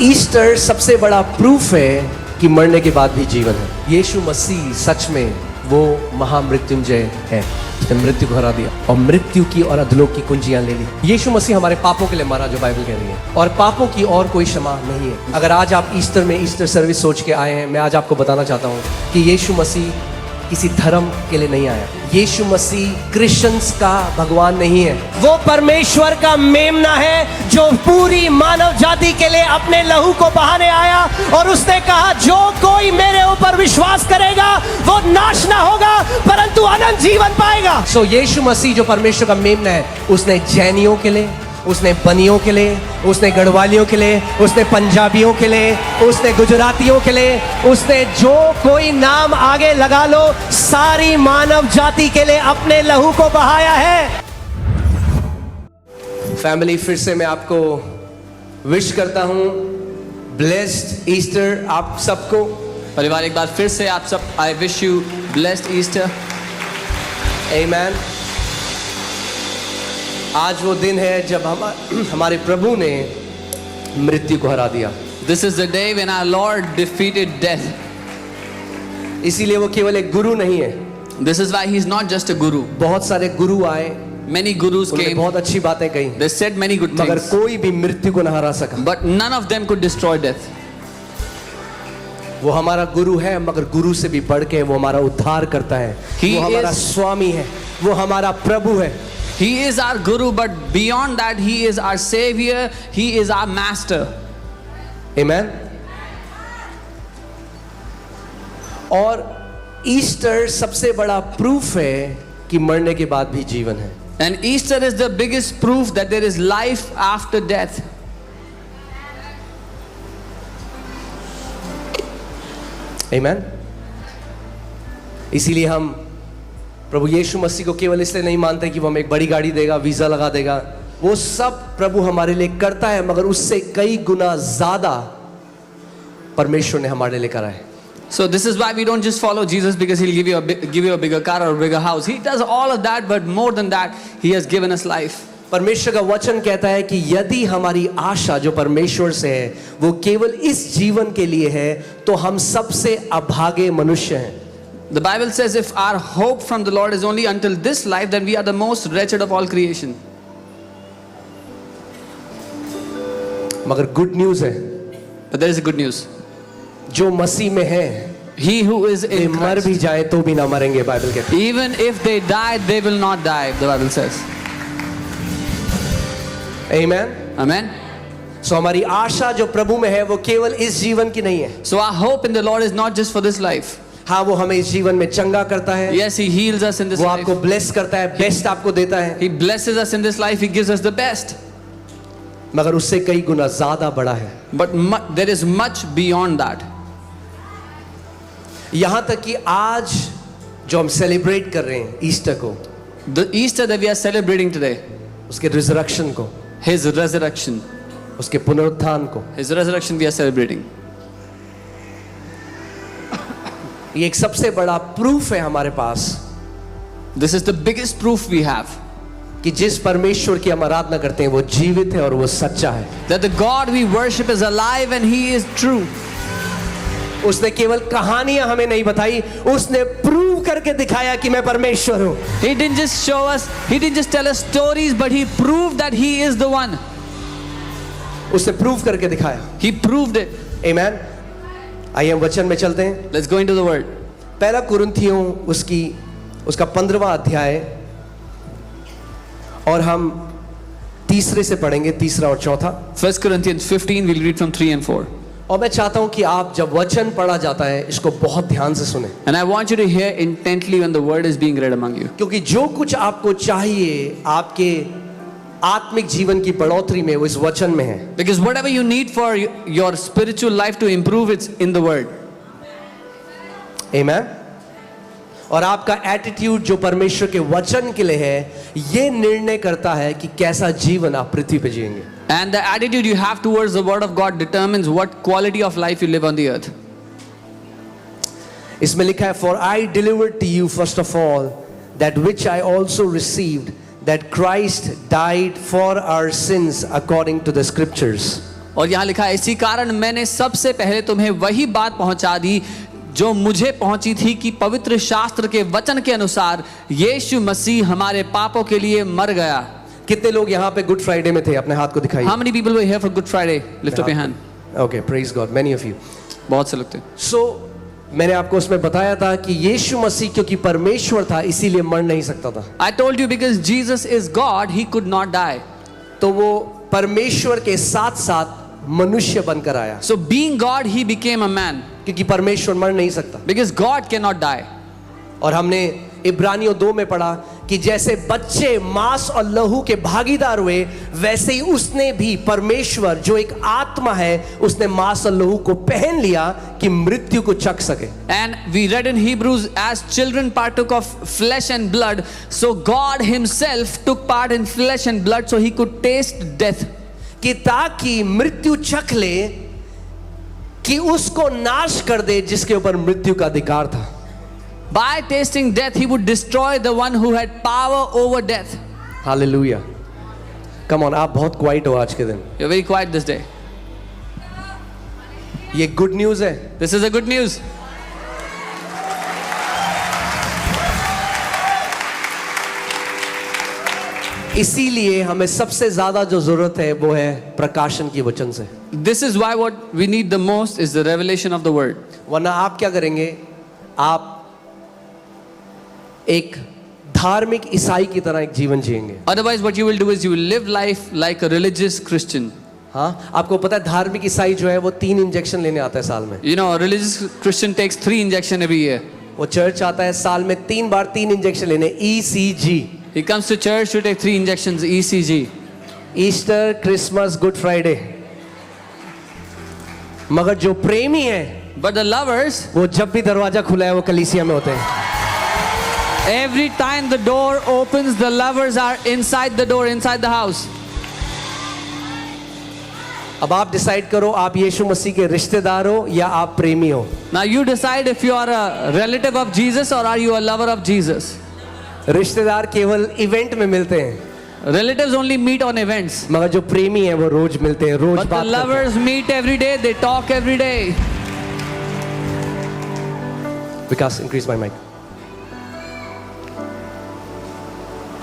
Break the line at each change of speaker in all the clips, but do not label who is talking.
Easter सबसे बड़ा proof है कि मरने के बाद भी जीवन है। यीशु मसीह सच में वो महामृत्युंजय है, उसने मृत्यु को हरा दिया और मृत्यु की और अधलोक की कुंजियां ले ली। यीशु मसीह हमारे पापों के लिए मरा, जो बाइबल कह रही है, और पापों की और कोई क्षमा नहीं है। अगर आज आप ईस्टर में ईस्टर सर्विस सोच के आए हैं, मैं आज आपको बताना चाहता हूँ कि यीशु मसीह किसी धर्म के लिए नहीं आया। यीशु मसीह क्रिश्चियंस का भगवान नहीं है, वो परमेश्वर का मेमना है जो पूरी मानव जाति के लिए अपने लहू को बहाने आया और उसने कहा जो कोई मेरे ऊपर विश्वास करेगा वो नाश ना होगा परंतु अनंत जीवन पाएगा। सो यीशु मसीह जो परमेश्वर का मेमना है, उसने जैनियों के लिए, उसने बनियों के लिए, उसने गढ़वालियों के लिए, उसने पंजाबियों के लिए, उसने गुजरातियों के लिए, उसने जो कोई नाम आगे लगा लो, सारी मानव जाति के लिए अपने लहू को बहाया है। फैमिली, फिर से मैं आपको विश करता हूं ब्लेस्ड ईस्टर आप सबको।
परिवार, एक बार फिर से आप सब, I wish you blessed Easter.
आमीन। आज वो दिन है जब हमारे प्रभु ने मृत्यु को हरा दिया।
This is the day when our Lord defeated death.
इसीलिए वो केवल एक गुरु नहीं है।
This is why he is not just a guru.
बहुत सारे गुरु आए,
Many gurus
उन्होंने
came.
बहुत अच्छी बातें कही,
They said many good
मगर
things.
कोई भी मृत्यु को न हरा सका।
But none of them could destroy death.
वो हमारा गुरु है, मगर गुरु से भी बढ़ के वो हमारा उद्धार करता है। वो हमारा स्वामी है, वो हमारा प्रभु है।
He is our guru, but beyond that, he is our savior. He is our master.
Amen. और ईस्टर सबसे बड़ा प्रूफ है कि मरने के बाद भी जीवन है।
And Easter is the biggest proof that there is life after death.
Amen. इसीलिए हम प्रभु यीशु मसीह को केवल इसलिए नहीं मानते कि वो हमें एक बड़ी गाड़ी देगा, वीजा लगा देगा। वो सब प्रभु हमारे लिए करता है, मगर उससे कई गुना ज्यादा परमेश्वर ने हमारे लिए करा है।
So this is why we don't just follow Jesus because he'll give you a bigger car or a bigger house. He does all of that, but more than that, he has given us life.
परमेश्वर का वचन कहता है कि यदि हमारी आशा जो परमेश्वर से है वो केवल इस जीवन के लिए है, तो हम सबसे अभागे मनुष्य हैं।
The Bible says if our hope from the Lord is only until this life, then we are the most wretched of all creation.
मगर गुड न्यूज है,
But there is a good news.
जो मसीह में है,
He who is
way
in
मर भी
Christ,
जाए तो भी ना मरेंगे, बाइबल कहती है।
even if they die, they will not die, the Bible says.
Amen.
Amen.
सो हमारी आशा जो प्रभु में है वो केवल इस जीवन की नहीं है।
So our hope in the Lord is not just for this life.
हाँ, वो हमें इस जीवन में चंगा करता है,
Yes, he heals us in this
वो
life.
आपको ब्लेस करता है, बेस्ट आपको देता है,
He blesses us in this life. He gives us the best.
मगर उससे कई गुना ज्यादा बड़ा है।
But there is much beyond that.
यहां तक कि आज जो हम सेलिब्रेट कर रहे हैं ईस्टर को,
The Easter that we are celebrating today,
उसके रिजरेक्शन को,
His resurrection.
उसके पुनरुत्थान को,
His resurrection we are celebrating.
ये एक सबसे बड़ा प्रूफ है हमारे पास
This is the biggest proof we have
कि जिस परमेश्वर की हम आराधना करते हैं वो जीवित है और वो सच्चा है।
that the God we worship is alive and He is true.
उसने केवल कहानियां हमें नहीं बताई, उसने प्रूव करके दिखाया कि मैं परमेश्वर हूं।
He didn't just show us, He didn't just tell us stories, but He proved that He is the one.
उसने प्रूव करके दिखाया।
He proved it.
आमीन। आइए हम वचन में चलते हैं।
Let's go into the word.
पहला कुरिन्थियों उसका 15वां अध्याय, और हम तीसरे से पढ़ेंगे, तीसरा और चौथा।
1 Corinthians 15, we'll read from 3 and 4.
और मैं चाहता हूं कि आप जब वचन पढ़ा जाता है इसको बहुत ध्यान से सुने,
And I want you to hear intently when the word is being read among you.
क्योंकि जो कुछ आपको चाहिए आपके आत्मिक जीवन की बढ़ोतरी में वो इस वचन में है।
Because whatever you need for your spiritual life to improve, it's in the word.
आमीन। और आपका एटीट्यूड जो परमेश्वर के वचन के लिए है, ये निर्णय करता है कि कैसा जीवन आप पृथ्वी पे जिएंगे।
And the attitude you have towards the word of God determines what quality of life you live on the earth.
इसमें लिखा है, For I delivered to you first of all that which I also received, that Christ died for our sins according to the scriptures.
और यहाँ लिखा है, इसी कारण मैंने सबसे पहले तुम्हें वही बात पहुंचा दी जो मुझे पहुंची थी कि पवित्र शास्त्र के वचन के अनुसार यीशु मसीह हमारे पापों के लिए मर गया।
कितने लोग यहाँ पे गुड फ्राइडे में थे? अपने हाथ को दिखाइए।
How many people were here for Good Friday? Lift up your hand.
Okay, praise God, many of you.
बहुत से लोग थे।
So मैंने आपको उसमें बताया था कि यीशु मसीह क्योंकि परमेश्वर था इसीलिए मर नहीं सकता था।
I told you because Jesus is God, he could not die.
तो वो परमेश्वर के साथ साथ मनुष्य बनकर आया,
So being God, he became a man
क्योंकि परमेश्वर मर नहीं सकता।
because God cannot die.
और हमने इब्रानियों 2 में पढ़ा कि जैसे बच्चे मांस और लहू के भागीदार हुए, वैसे ही उसने भी, परमेश्वर जो एक आत्मा है, उसने मांस और लहू को पहन लिया कि मृत्यु को चख सके।
And we read in Hebrews, as children partook of flesh and blood, so God himself took part in flesh and blood so he could taste death.
कि ताकि मृत्यु चख ले, कि उसको नाश कर दे जिसके ऊपर मृत्यु का अधिकार था।
By tasting death, he would destroy the one who had power over death.
Hallelujah. Come on, आप बहुत क्वाइट हो आज के दिन।
You're very quiet this day.
ये गुड न्यूज है।
This is a good news.
इसीलिए हमें सबसे ज्यादा जो जरूरत है वो है प्रकाशन की वचन से।
This is why what we need the most is the revelation of the word.
वरना आप क्या करेंगे? आप एक धार्मिक ईसाई की तरह एक जीवन जिएंगे।
Otherwise, what you will do is you will live life like a religious Christian.
हाँ, आपको पता है धार्मिक ईसाई जो है वो 3 इंजेक्शन लेने आता है साल में।
You know, a religious Christian takes 3 injections every year.
वो चर्च आता है साल में 3 बार 3 इंजेक्शन लेने, ECG।
He comes to church to take 3 injections, ECG.
Easter, Christmas, good Friday. मगर जो प्रेमी है,
But the lovers,
वो जब भी दरवाजा खुला है वो कलीसिया में होते हैं।
every time the door opens, the lovers are inside the door, inside the house.
अब आप डिसाइड करो, आप यीशु मसीह के रिश्तेदार हो या आप प्रेमी हो।
Now you decide if you are a relative of Jesus or are you a lover of Jesus.
रिश्तेदार केवल इवेंट में मिलते हैं,
Relatives only meet on events.
मगर जो प्रेमी है वो रोज मिलते हैं, रोज
But the
बात करते हैं।
lovers meet every day, they talk every day.
Vikas, increase my mic.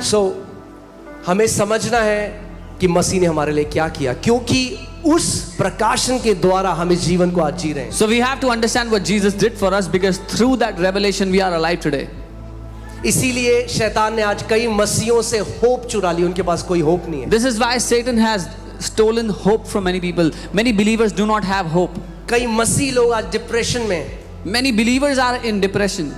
So हमें समझना है कि मसीह ने हमारे लिए क्या किया, क्योंकि उस प्रकाशन के द्वारा हम इस जीवन को आज जी रहे हैं।
So we have to understand what Jesus did for us because through that revelation we are alive today.
इसीलिए शैतान ने आज कई मसीहों से होप चुरा ली, उनके पास कोई होप नहीं है।
This is why Satan has stolen hope from many people. Many believers do not have hope.
कई मसीह लोग आज डिप्रेशन में हैं।
Many believers are in depression.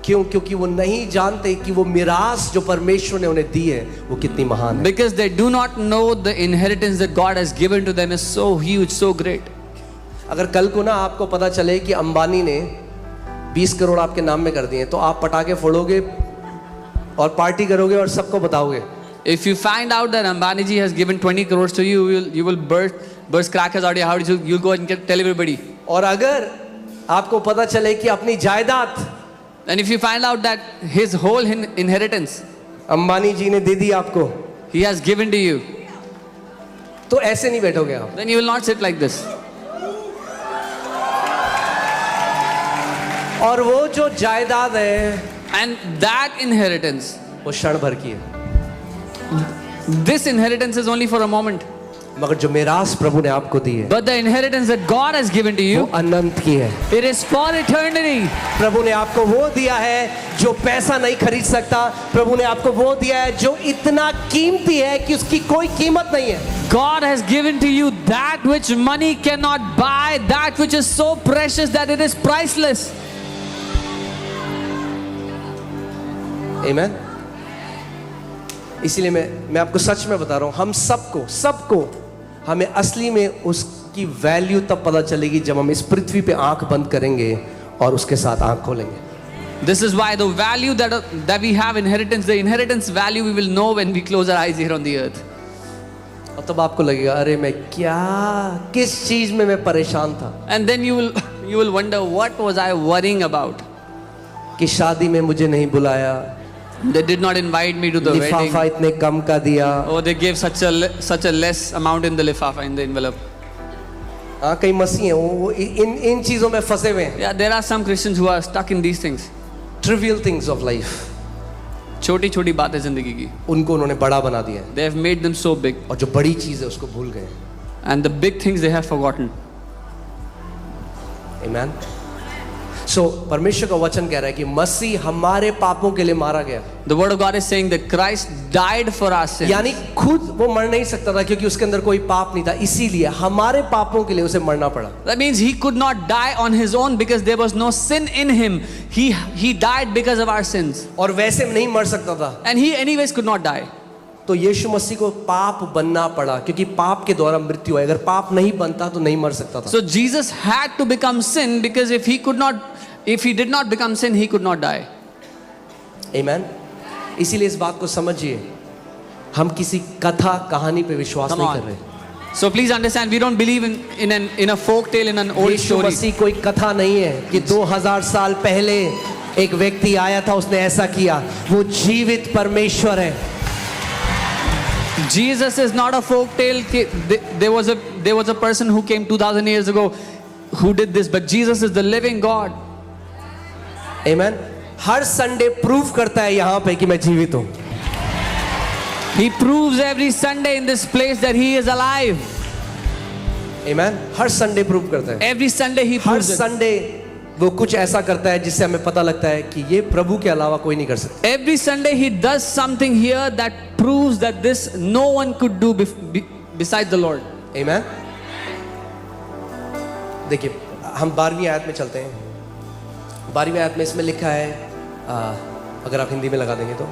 क्यों? क्योंकि वो नहीं जानते कि वो मिरास जो परमेश्वर ने उन्हें दी है वो कितनी महान है।
Because they do not know the inheritance that God has given to them is so huge, so great.
अगर कल को ना आपको पता चले कि अंबानी ने 20 करोड़ आपके नाम में कर दिए, तो आप पटाखे फोड़ोगे और पार्टी करोगे और सबको बताओगे।
If you find out that Ambani ji has given 20 crores to you, you will burst crackers out of your house. You'll go and tell everybody.
और अगर आपको पता चले कि अपनी जायदाद
And if you find out that his whole inheritance
Ambani जी ने दे दी आपको,
he has given to you,
तो ऐसे नहीं बैठोगे आप।
then you will not sit like this.
और वो जो जायदाद है
And that inheritance,
वो क्षण भर की है,
this inheritance is only for a moment.
मगर जो मिरास प्रभु ने आपको दी है
But the inheritance that God has given to
वो
you,
अनंत की है।
it is for eternity.
प्रभु ने आपको वो दिया है जो पैसा नहीं खरीद सकता। प्रभु ने आपको वो दिया है जो इतना कीमती है कि उसकी कोई कीमत नहीं है।
God has given to you that which money cannot buy, that which is so precious that it is priceless.
आमीन। इसीलिए मैं आपको सच में बता रहा हूं, हम सबको हमें असली में उसकी वैल्यू तब पता चलेगी जब हम इस पृथ्वी पे आंख बंद करेंगे और उसके साथ आंख खोलेंगे।
This is why the value that we have inheritance, the inheritance value we will know when we close our eyes here on the earth.
और तब आपको लगेगा, अरे मैं किस चीज में मैं परेशान था।
And then you will wonder, what was I worrying about?
कि शादी में मुझे नहीं बुलाया,
They did not invite me to the wedding.
लिफाफा इतने कम का दिया,
Oh, they gave such a less amount in the lifafa, in the envelope.
हाँ, कई मसीह हैं वो इन चीजों में फंसे हुए हैं.
Yeah, there are some Christians who are stuck in these things.
Trivial things of life,
छोटी छोटी बातें जिंदगी की.
उनको उन्होंने बड़ा बना दिया है,
They have made them so big,
और जो बड़ी चीज है उसको भूल गए.
and the big things they have forgotten.
आमीन. सो परमेश्वर का वचन कह रहा है कि मसीह हमारे पापों के लिए मारा गया.
The word of God is saying that Christ died for our sins.
यानी खुद वो मर नहीं सकता था क्योंकि उसके अंदर कोई पाप नहीं था, इसीलिए हमारे पापों के लिए उसे मरना पड़ा.
That means he could not die on his own because there was no sin in him. He died because of our sins.
और वैसे नहीं मर सकता था,
And he anyways could not die.
तो यीशु मसीह को पाप बनना पड़ा क्योंकि पाप के द्वारा मृत्यु है. अगर पाप नहीं बनता तो नहीं मर सकता था.
So Jesus had to become sin because if he did not become sin, he could not die.
आमीन. इसीलिए इस बात को समझिए, हम किसी कथा कहानी पे विश्वास
Come
नहीं
on.
कर रहे.
So please understand, we don't believe in a folk tale, in an old
Yeshu
story.
मसीह कोई कथा नहीं है कि 2000 साल पहले एक व्यक्ति आया था, उसने ऐसा किया. वो जीवित परमेश्वर है.
Jesus is not a folk tale. There was a person who came 2000 years ago who did this, but Jesus is the living God.
आमीन. हर संडे प्रूव करता है यहाँ पे कि मैं जीवित हूँ.
He proves every Sunday in this place that he is alive.
आमीन. हर संडे प्रूव करता है.
Every Sunday he
her
proves it.
Sunday वो कुछ ऐसा करता है जिससे हमें पता लगता है कि ये प्रभु के अलावा कोई नहीं कर सकता.
Every Sunday he does something here that proves that this no one could do besides the Lord.
आमीन. देखिए, हम 12वीं आयत में चलते हैं. 12वीं आयत में इसमें लिखा है, अगर आप हिंदी में लगा देंगे तो,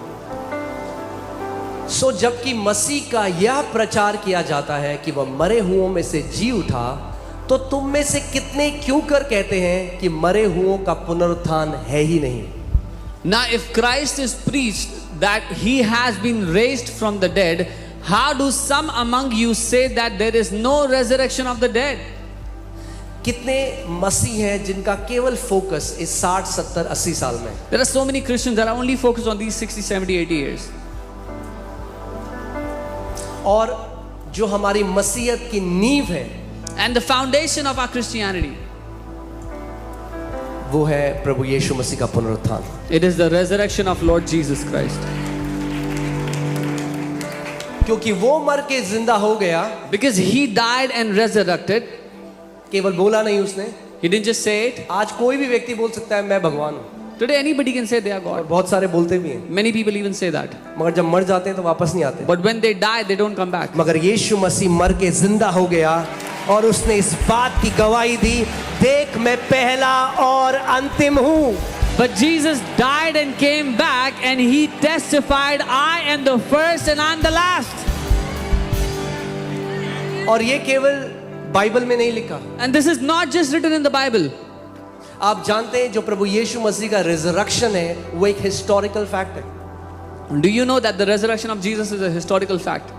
सो जबकि मसीह का यह प्रचार किया जाता है कि वह मरे हुओं में से जी उठा, तो तुम में से कितने क्यों कर कहते हैं कि मरे हुओं का पुनरुत्थान है ही नहीं.
Now if Christ is preached that he has been raised from the dead, how do some among you say that there is no resurrection of the dead?
कितने मसीह हैं जिनका केवल फोकस इस 60, 70, 80 साल में.
There are so many Christians that are only focused on these 60, 70, 80 years.
और जो हमारी मसीहत की नींव है,
And the foundation of our Christianity,
वो है प्रभु यीशु मसीह का पुनरुत्थान.
it is the resurrection of Lord Jesus Christ.
क्योंकि वो मर के जिंदा हो गया.
Because he died and resurrected.
केवल बोला नहीं उसने.
He didn't just say it.
आज कोई भी व्यक्ति बोल सकता है मैं भगवान हूँ.
Today anybody can say they are
और
God.
बहुत सारे बोलते भी हैं,
Many people even say that.
मगर जब मर जाते हैं तो वापस नहीं आते.
But when they die, they don't come back.
मगर यीशु मसीह मर के जिंदा हो गया और उसने इस बात की गवाही दी, देख मैं पहला और अंतिम हूँ.
But Jesus died and came back and he testified, I am the first and I'm the last.
और ये केवल बाइबल में नहीं लिखा.
And this is not just written in the Bible.
आप जानते हैं जो प्रभु यीशु मसीह का रिजरेक्शन है वो एक हिस्टोरिकल फैक्ट है.
Do you know that the resurrection of Jesus is a historical fact?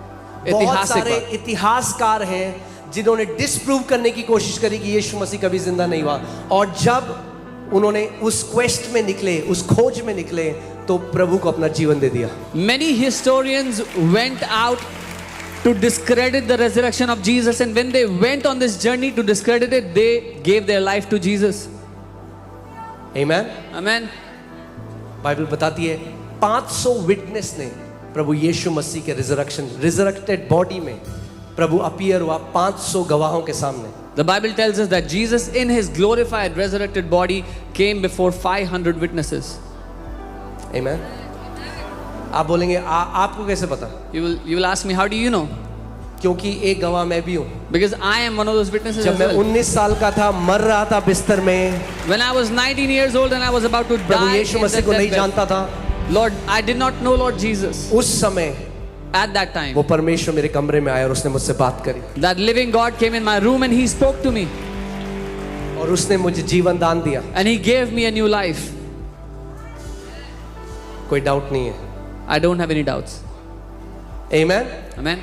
बहुत
ऐतिहासिक
सारे
बात.
इतिहासकार हैं जिन्होंने डिसप्रूव करने की कोशिश करी कि यीशु मसीह कभी जिंदा नहीं हुआ. और जब उन्होंने उस क्वेस्ट में निकले, उस खोज में निकले, तो प्रभु को अपना जीवन दे दिया.
Many historians went out to discredit the resurrection of Jesus, and when they went on this journey to discredit it, they gave their life to Jesus.
आमीन.
Amen.
बाइबल बताती है 500 विटनेस ने प्रभु यीशु मसीह के रिजरेक्टेड बॉडी में प्रभु appear हुआ 500 गवाहों के सामने.
The Bible tells us that Jesus in his glorified resurrected body came before 500 witnesses.
आमीन. आप बोलेंगे आपको कैसे पता?
You will ask me, how do you know?
क्योंकि एक गवाह मैं भी हूँ.
Because I am one of those witnesses
जब
as
मैं
well.
19 साल का था, मर रहा था बिस्तर में,
When I was 19 years old and I was about to
Prabhu
die
Yeshu
in
Masih
the
को नहीं
deathbed,
जानता था.
Lord, I did not know Lord Jesus.
उस समय
At that time,
वो परमेश्वर मेरे कमरे में आया और उसने मुझसे बात करी
that living God came in my room and he spoke to me
और उसने मुझे जीवन दान दिया.
and he gave me a new life.
कोई डाउट नहीं है.
I don't have any doubts.
आमीन.
Amen.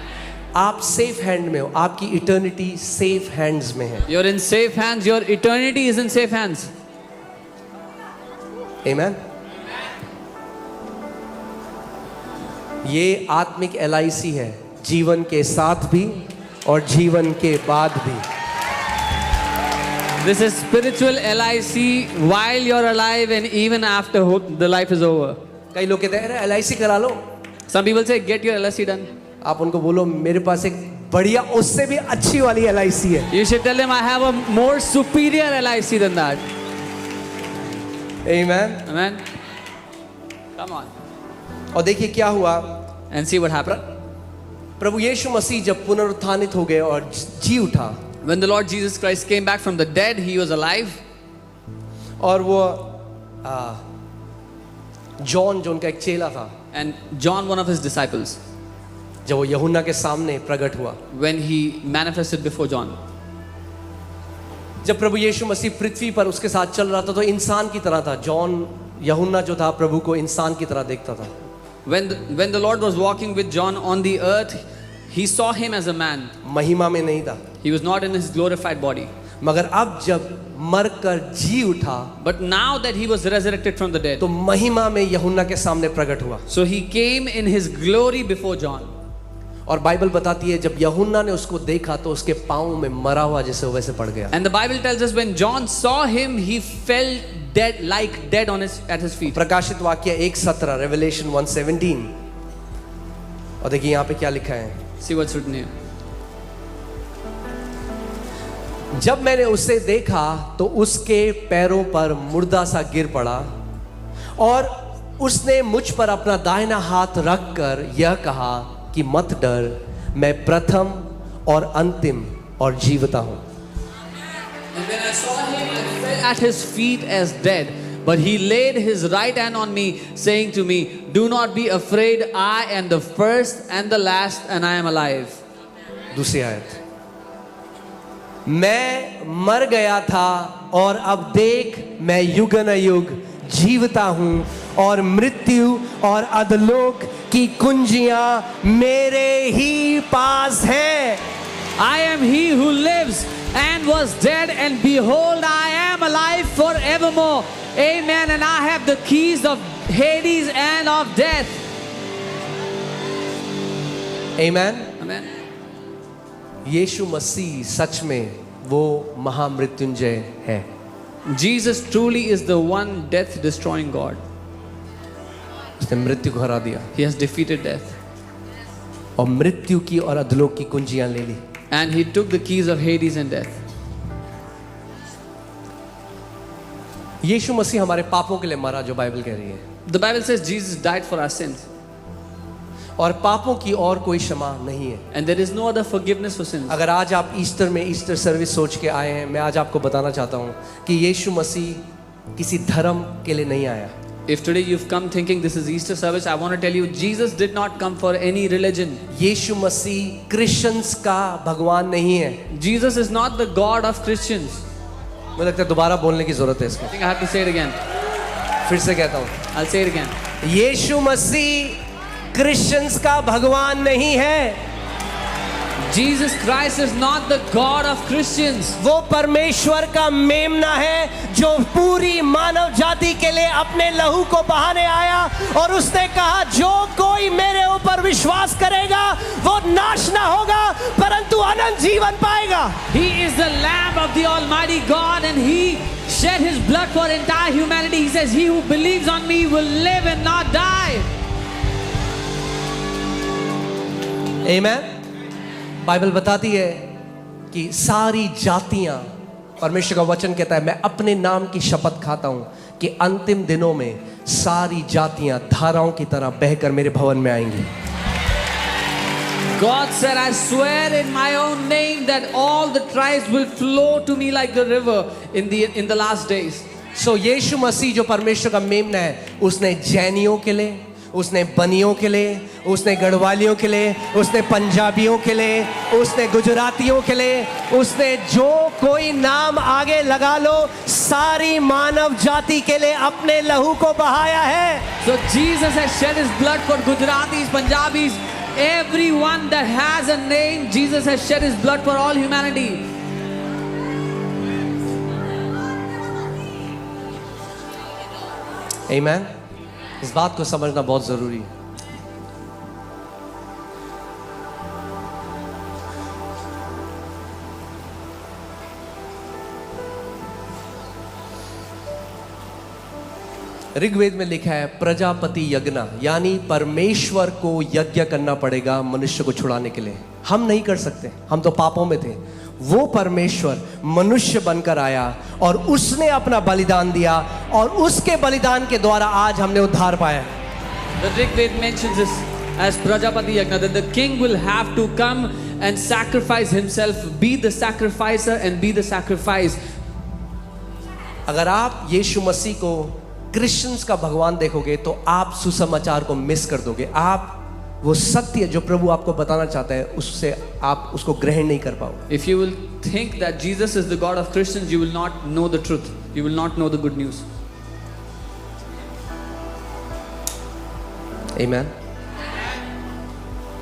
आप सेफ हैंड में हो. आपकी इटर्निटी सेफ हैंड्स में है.
You're in safe hands. Your eternity is in safe hands.
आमीन. ये आत्मिक LIC है, जीवन के साथ भी और जीवन के बाद भी.
This is spiritual LIC while you're alive and even after the life is over.
कई लोग कहते हैं अरे LIC करा लो.
Some people say, get your LIC done.
आप उनको बोलो मेरे पास एक बढ़िया उससे भी अच्छी वाली LIC है.
You should tell them I have a more superior LIC than that.
Amen.
Amen. Come on.
और देखिए क्या हुआ.
And see what happened.
प्रभु यीशु मसीह जब पुनरुत्थानित हो गए और जी उठा.
When the Lord Jesus Christ came back from the dead, he was alive.
और वो जॉन जो उनका एक चेला था.
And John, one of his disciples,
जब वो यूहन्ना के सामने प्रकट हुआ.
when he manifested before John.
जब प्रभु यीशु मसीह पृथ्वी पर उसके साथ चल रहा था तो इंसान की तरह था. जॉन यूहन्ना जो था प्रभु को इंसान की तरह देखता था.
When the Lord was walking with John on the earth, he saw him as a man.
महिमा में नहीं था.
He was not in his glorified body.
मगर अब जब मरकर जी उठा
But now that he was resurrected from the dead,
तो महिमा में यूहन्ना के सामने प्रकट हुआ.
so he came in his glory before John.
और बाइबल बताती है जब यूहन्ना ने उसको देखा तो उसके पांव में मरा हुआ जैसे वैसे पड़ गया.
And the Bible tells us when John saw him, he fell dead, like dead at his feet.
प्रकाशित वाक्य 1:17 Revelation 1:17. और देखिए यहाँ पे क्या लिखा है.
See what's written here.
जब मैंने उसे देखा तो उसके पैरों पर मुर्दा सा गिर पड़ा और उसने मुझ पर अपना दाहिना हाथ रखकर यह कहा कि मत डर, मैं प्रथम और अंतिम और जीवता हूं.
And when I saw him, I fell at his feet as dead. But he laid his right hand on me, saying to me, do not be afraid, I am the first and the last, and I am alive.
दूसरी आयत. मैं मर गया था और अब देख मैं युगानुयुग जीवता हूं और मृत्यु और अधोलोक की कुंजियां मेरे ही पास हैं.
I am he who lives and was dead, and behold, I am alive forevermore. Amen. And I have the keys of Hades and of death.
Amen.
Amen.
यीशु मसीह सच में वो महामृत्युंजय है.
Jesus truly is the one death destroying God.
उसने मृत्यु को हरा दिया
He has defeated death.
और मृत्यु की और अधोलोक की कुंजियां ले ली.
And he took the keys of Hades and death.
यीशु मसीह हमारे पापों के लिए मरा जो बाइबल कह रही है.
The Bible says Jesus died for our sins.
और पापों की और कोई क्षमा नहीं है.
And there is no other forgiveness for sins.
अगर आज आप ईस्टर में ईस्टर सर्विस सोच के आए हैं, मैं आज आपको बताना चाहता हूं कि यीशु मसीह किसी धर्म के लिए नहीं आया.
If today you've come thinking this is Easter service, I want to tell you Jesus did not come for any religion.
Yeshu Masih Christians का भगवान नहीं है.
Jesus is not the God of Christians.
मुझे लगता है दोबारा बोलने की जरूरत है इसको.
I think I have to say it again.
फिर से कहता हूं,
I'll say it again.
Yeshu Masih Christians का भगवान नहीं है.
Jesus Christ is not the God of Christians.
वो परमेश्वर का मेमना है जो पूरी मानव जाति के लिए अपने लहू को बहाने आया और उसने कहा जो कोई मेरे ऊपर विश्वास करेगा वो नाश ना होगा परंतु अनंत जीवन पाएगा.
He is the Lamb of the Almighty God, and He shed His blood for entire humanity. He says, he who believes on me will live and not die.
Amen. Bible बताती है कि सारी जातियां, परमेश्वर का वचन कहता है मैं अपने नाम की शपथ खाता हूं कि अंतिम दिनों में सारी जातियां धाराओं की तरह बहकर मेरे भवन में आएंगी.
God said, I swear in my own name that all the tribes will flow to me like the river in the last days.
सो यीशु मसीह जो परमेश्वर का मेमना है, उसने जैनियों के लिए, उसने बनियों के लिए, उसने गढ़वालियों के लिए, उसने पंजाबियों के लिए, उसने गुजरातियों के लिए, उसने जो कोई नाम आगे लगा लो सारी मानव जाति के लिए अपने लहू को बहाया है.
So Jesus has shed His blood for Gujaratis, Punjabis, everyone that has a name. Jesus has shed His blood for all humanity.
आमेन. इस बात को समझना बहुत जरूरी है. ऋग्वेद में लिखा है प्रजापति यज्ञ, यानी परमेश्वर को यज्ञ करना पड़ेगा मनुष्य को छुड़ाने के लिए। हम नहीं कर सकते, हम तो पापों में थे। वो परमेश्वर मनुष्य बनकर आया और उसने अपना बलिदान दिया और उसके बलिदान के द्वारा आज हमने उद्धार पाया।
The Rigved mentions this as Prajapati Yagna, that the king will have to come and sacrifice himself, be the sacrificer and be the sacrifice.
अगर आप यीशु मसीह को क्रिश्चियंस का भगवान देखोगे तो आप सुसमाचार को मिस कर दोगे। आप वो सत्य जो प्रभु आपको बताना चाहता है उससे आप उसको ग्रहण नहीं कर पाओगे।
If you will think that Jesus is the God of Christians, you will not know the truth. You will not know the good news.
Amen.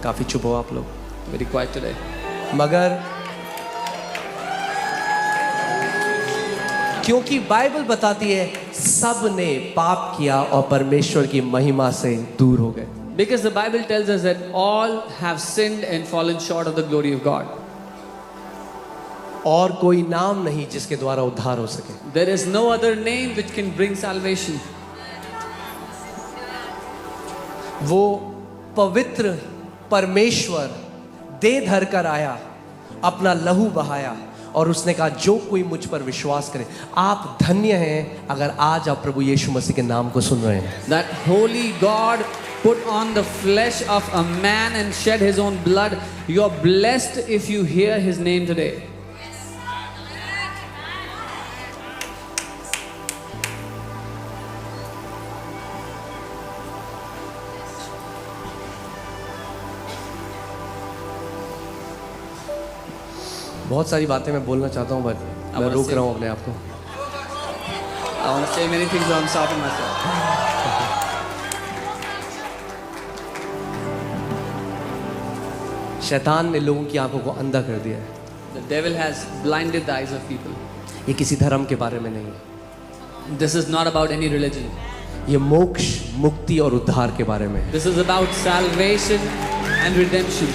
काफी चुप हो आप लोग,
Very quiet today.
मगर क्योंकि बाइबल बताती है सब ने पाप किया और परमेश्वर की महिमा से दूर हो गए।
Because the Bible tells us that all have sinned and fallen short of the glory of God.
और कोई नाम नहीं जिसके द्वारा उद्धार हो सके।
There is no other name which can bring salvation.
वो पवित्र परमेश्वर देह धर कर आया, अपना लहू बहाया और उसने कहा जो कोई मुझ पर विश्वास करे। आप धन्य हैं अगर आज आप प्रभु यीशु मसीह के नाम को सुन रहे हैं।
That holy God put on the flesh of a man and shed his own blood. You are blessed if you hear his name today.
बहुत सारी बातें मैं बोलना चाहता हूँ बट मैं रोक रहा हूँ अपने आप को।
I want to say many things, but I'm stopping myself.
शैतान ने लोगों की आंखों को अंधा कर दिया है।
The devil has blinded the eyes of people.
ये किसी धर्म के बारे में नहीं है,
This is not about any religion.
ये मोक्ष, मुक्ति और उद्धार के बारे में है।
This is about salvation and redemption.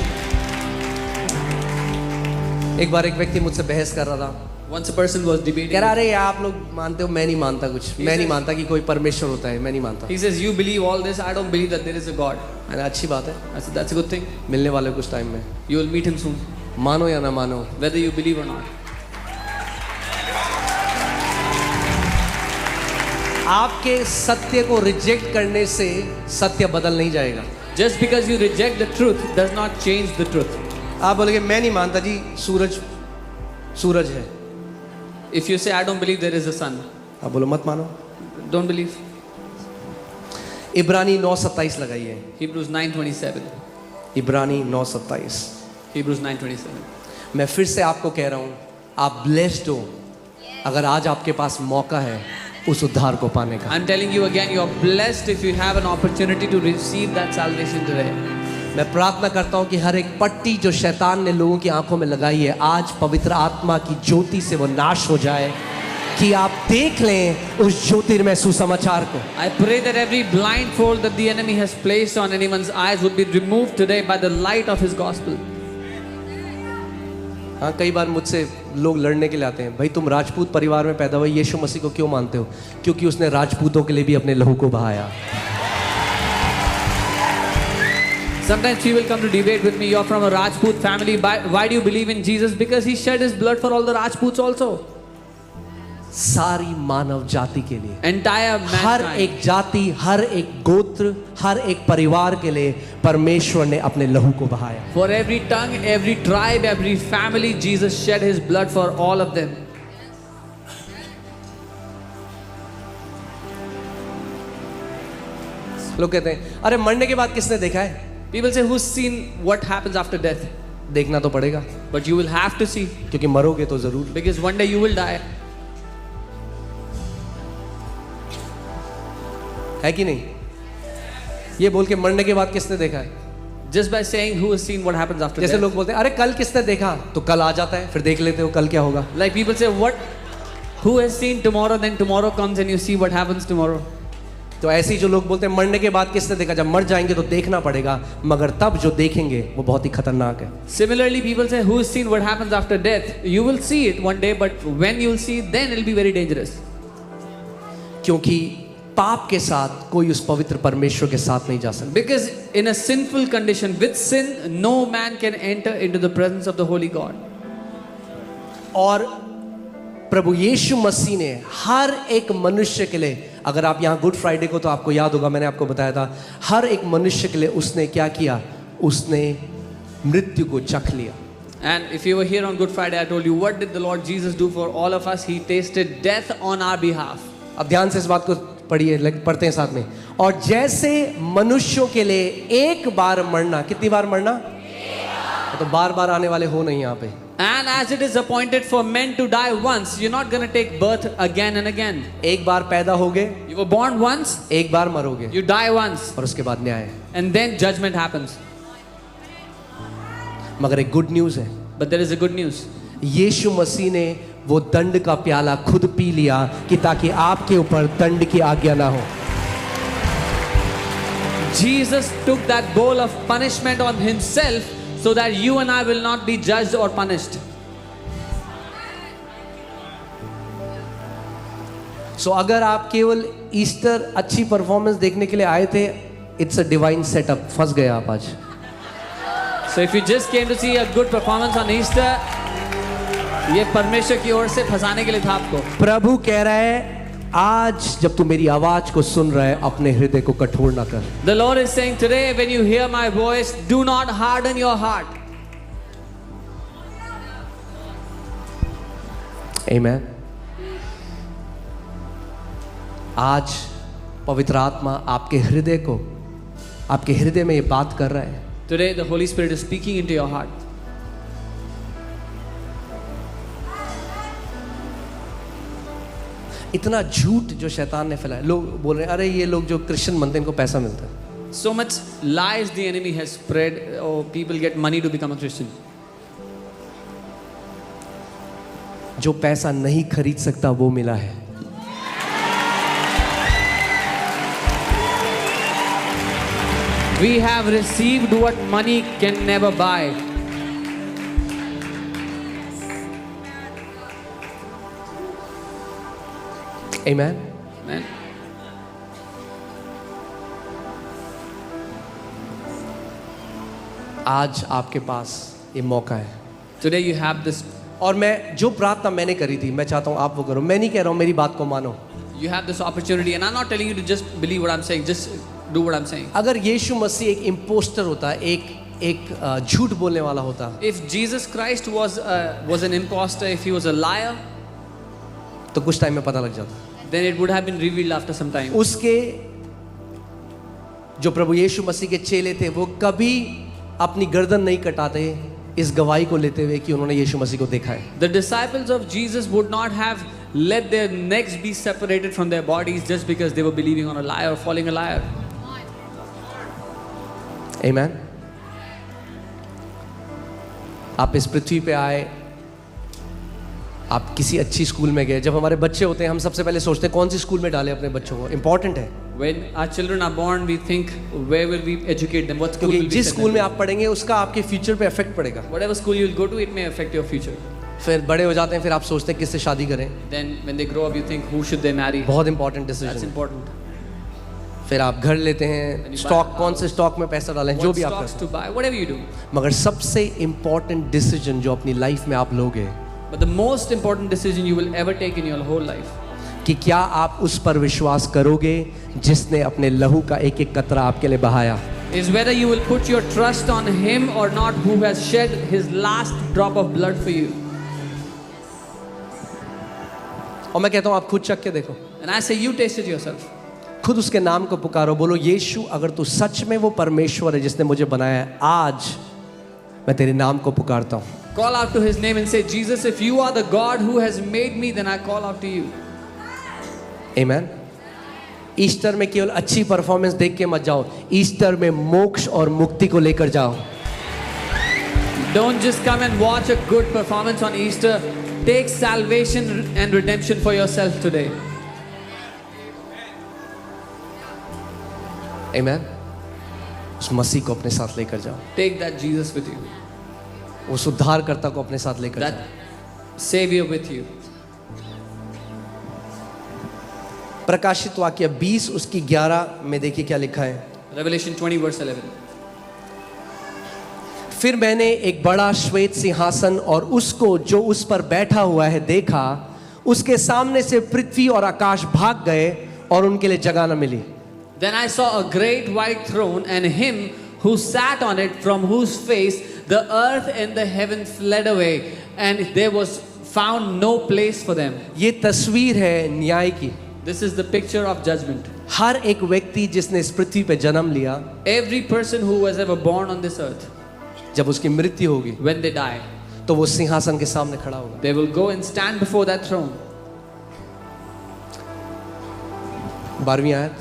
एक बार एक व्यक्ति मुझसे बहस कर रहा था,
Once a person was
कह
debating.
रहा अरे आप लोग मानते हो, मैं नहीं मानता कुछ, मैं नहीं मानता कि कोई परमेश्वर होता है, मैं नहीं मानता।
He says, you believe all this, I don't believe that there is a God.
मैंने अच्छी बात है,
I said, that's a good thing.
मिलने वाले कुछ टाइम में,
You will meet him soon,
मानो या ना मानो।
whether you believe or not.
आपके सत्य को रिजेक्ट करने से सत्य बदल नहीं जाएगा।
Just because you reject the truth does not change the truth.
आप बोलेंगे मैं नहीं मानता जी, सूरज है।
If you say, I don't believe there is a sun,
आप बोलो मत मानो।
don't believe.
इब्रानी 9:27 लगाइए,
Hebrews 9:27.
इब्रानी 9:27।
Hebrews 9:27.
मैं फिर से आपको कह रहा हूँ, आप ब्लेस्ड हो अगर आज आपके पास मौका है उस उद्धार को पाने का।
I'm telling you again, you are blessed if you have an opportunity to receive that salvation today.
मैं प्रार्थना करता हूँ कि हर एक पट्टी जो शैतान ने लोगों की आंखों में लगाई है, आज पवित्र आत्मा की ज्योति से वो नाश हो जाए, कि आप देख लें उस ज्योतिर्मय सुसमाचार को।
I pray that every blindfold that the enemy has placed on anyone's eyes would be removed today by the light of his gospel.
हाँ, कई बार मुझसे लोग लड़ने के लिए आते हैं, भाई तुम राजपूत परिवार में पैदा हुए, यीशु मसीह को क्यों मानते हो? क्योंकि उसने राजपूतों के लिए भी अपने लहू को बहाया।
Sometimes people come to debate with me, you're from a Rajput family, why do you believe in Jesus? Because he shed his blood for all the Rajputs also.
सारी मानव जाति के लिए,
Entire
हर
mankind.
एक जाति, हर एक गोत्र, हर एक परिवार के लिए परमेश्वर ने अपने लहू को बहाया।
For every tongue, every tribe, every family, Jesus shed his blood for all of them.
लोग कहते हैं अरे मरने के बाद किसने देखा है?
People say, who's seen what happens after death?
देखना तो पड़ेगा,
But you will have to see,
क्योंकि मरोगे तो जरूर।
because one day you will die.
है कि नहीं? ये बोल के मरने के बाद किसने देखा है?
Just by saying who has seen what happens after
जैसे
death.
लोग बोलते हैं अरे कल किसने देखा, तो कल आ जाता है, फिर देख लेते हो कल क्या होगा।
Like people say, who has seen tomorrow? Then tomorrow comes and you see what happens tomorrow.
तो ऐसे ही जो लोग बोलते हैं मरने के बाद किसने देखा, जब मर जाएंगे तो देखना पड़ेगा, मगर तब जो देखेंगे वो बहुत ही खतरनाक है।
Similarly, people say, who has seen what happens after death? You will see it one day, but when you will see it, then it will be very dangerous.
क्योंकि पाप के साथ कोई उस पवित्र परमेश्वर के साथ नहीं जा सकता।
Because in a sinful condition, with sin, no man can enter into the presence of the Holy God.
और प्रभु यीशु मसीह ने हर एक मनुष्य के लिए, अगर आप यहाँ गुड फ्राइडे को तो आपको याद होगा, मैंने आपको बताया था, हर एक मनुष्य के लिए उसने क्या किया, उसने मृत्यु को चख लिया।
And if you were here on Good Friday, I told you, what did the Lord Jesus do for all of us? He tasted death on our behalf.
अब ध्यान से इस बात को पढ़िए, पढ़ते हैं साथ में। और जैसे मनुष्यों के लिए एक बार मरना, कितनी बार मरना, तो बार बार आने वाले हो नहीं यहाँ पे।
And as it is appointed for men to die once, you're not going to take birth again and again.
एक बार पैदा होगे,
You were born once,
एक बार मरोगे,
you die once,
और उसके बाद न्याय है।
and then judgment happens.
मगर एक गुड न्यूज है,
But there is a good news.
यीशु मसीह ने वो दंड का प्याला खुद पी लिया कि ताकि आपके ऊपर दंड की आज्ञा ना हो।
Jesus took that bowl of punishment on himself so that you and I will not be judged or punished.
सो अगर आप केवल ईस्टर अच्छी परफॉर्मेंस देखने के लिए आए थे, इट्स अ डिवाइन सेटअप, फंस गए आप आज।
So if you just came to see a good performance on Easter, ये परमेश्वर की ओर से फंसाने के लिए था आपको।
प्रभु कह रहा है, आज जब तू मेरी आवाज को सुन रहा है, अपने हृदय को कठोर ना कर।
The Lord is saying today, when you hear my voice, do not harden your heart.
Amen. आज पवित्र आत्मा आपके हृदय को, आपके हृदय में ये बात कर रहा है।
Today the Holy Spirit is speaking into your heart.
इतना झूठ जो शैतान ने फैलाया, लोग बोल रहे हैं, अरे ये लोग जो क्रिश्चियन बनते हैं इनको पैसा मिलता है।
So much lies the enemy has spread, or people get money to become a Christian.
जो पैसा नहीं खरीद सकता वो मिला है।
We have received what money can never buy.
Amen.
Amen.
आज आपके पास ये मौका है।
Today you have this.
और मैं जो प्रार्थना मैंने करी थी, मैं चाहता हूँ आप वो करो। मैं नहीं कह रहा हूँ मेरी बात को मानो।
You have this opportunity, and I'm not telling you to just believe what I'm saying. Just do what I'm saying.
अगर यीशु मसीह एक इम्पोस्टर होता, एक झूठ बोलने वाला होता,
If Jesus Christ was an imposter, if he was a liar,
तो कुछ टाइम में पता लग जाता।
then it would have been revealed after some time.
उसके जो प्रभु यीशु मसीह के चेले थे, वो कभी अपनी गर्दन नहीं कटाते इस गवाही को लेते हुए कि उन्होंने यीशु मसीह को देखा है।
The disciples of Jesus would not have let their necks be separated from their bodies just because they were believing on a liar or following a liar.
Amen. आप इस पृथ्वी पे आए, आप किसी अच्छी स्कूल में गए। जब हमारे बच्चे होते हैं, हम सबसे पहले सोचते हैं कौन सी स्कूल में डालें अपने बच्चों को। इंपॉर्टेंट है,
When our children are born, we think, where will we educate them? What school
क्योंकि
will we
जिस
send
स्कूल
them
में
to?
आप पढ़ेंगे उसका आपके फ्यूचर पे इफेक्ट पड़ेगा।
Whatever school you will go to, it may affect your future.
फिर बड़े हो जाते हैं, फिर आप सोचते हैं किससे शादी करें।
Then when they grow up, you think, who should they marry?
बहुत इंपॉर्टेंट
That's
डिसीजन।
important.
फिर आप घर लेते हैं, स्टॉक, कौन से स्टॉक में पैसा डालें, जो
What
भी आप
stocks
करते
to buy, whatever you do.
हैं। मगर सबसे इंपॉर्टेंट डिसीजन जो अपनी लाइफ में आप लोगे,
But the most important decision you will ever take in your whole life
कि क्या आप उस पर विश्वास करोगे जिसने अपने लहू का एक एक कतरा आपके लिए बहाया।
is whether you will put your trust on him or not, who has shed his last drop of blood for you.
और मैं कहता हूँ आप खुद चख के देखो,
And I say, you taste it yourself.
खुद उसके नाम को पुकारो, बोलो यीशु अगर तू सच में वो परमेश्वर है जिसने मुझे बनाया है, आज मैं तेरे नाम को पुकारता हूँ।
Call out to his name and say, Jesus, if you are the God who has made me, then I call out to you.
Amen. Easter में केवल अच्छी परफॉर्मेंस देख के मत जाओ, ईस्टर में मोक्ष और मुक्ति को लेकर जाओ।
Don't just come and watch a good performance on Easter. Take salvation and redemption for yourself today.
आमेन। उस मसीह को अपने साथ लेकर जाओ,
Take that Jesus with you,
उस उद्धारकर्ता को अपने साथ लेकर
that
जाओ।
Savior with you.
प्रकाशित वाक्य 20 उसकी 11 में देखिए क्या लिखा है।
Revelation 20 verse 11.
फिर मैंने एक बड़ा श्वेत सिंहासन और उसको जो उस पर बैठा हुआ है देखा। उसके सामने से पृथ्वी और आकाश भाग गए और उनके लिए जगह न मिली।
Then I saw a great white throne and him who sat on it, from whose face the earth and the heaven fled away, and there was found no place for them.
ये तस्वीर है न्याय की।
This is the picture of judgment.
हर एक व्यक्ति जिसने इस पृथ्वी पे जन्म लिया,
Every person who was ever born on this earth,
जब उसकी मृत्यु होगी
when they die,
तो वो सिंहासन के सामने खड़ा होगा।
they will go and stand before that throne.
12वीं आयत।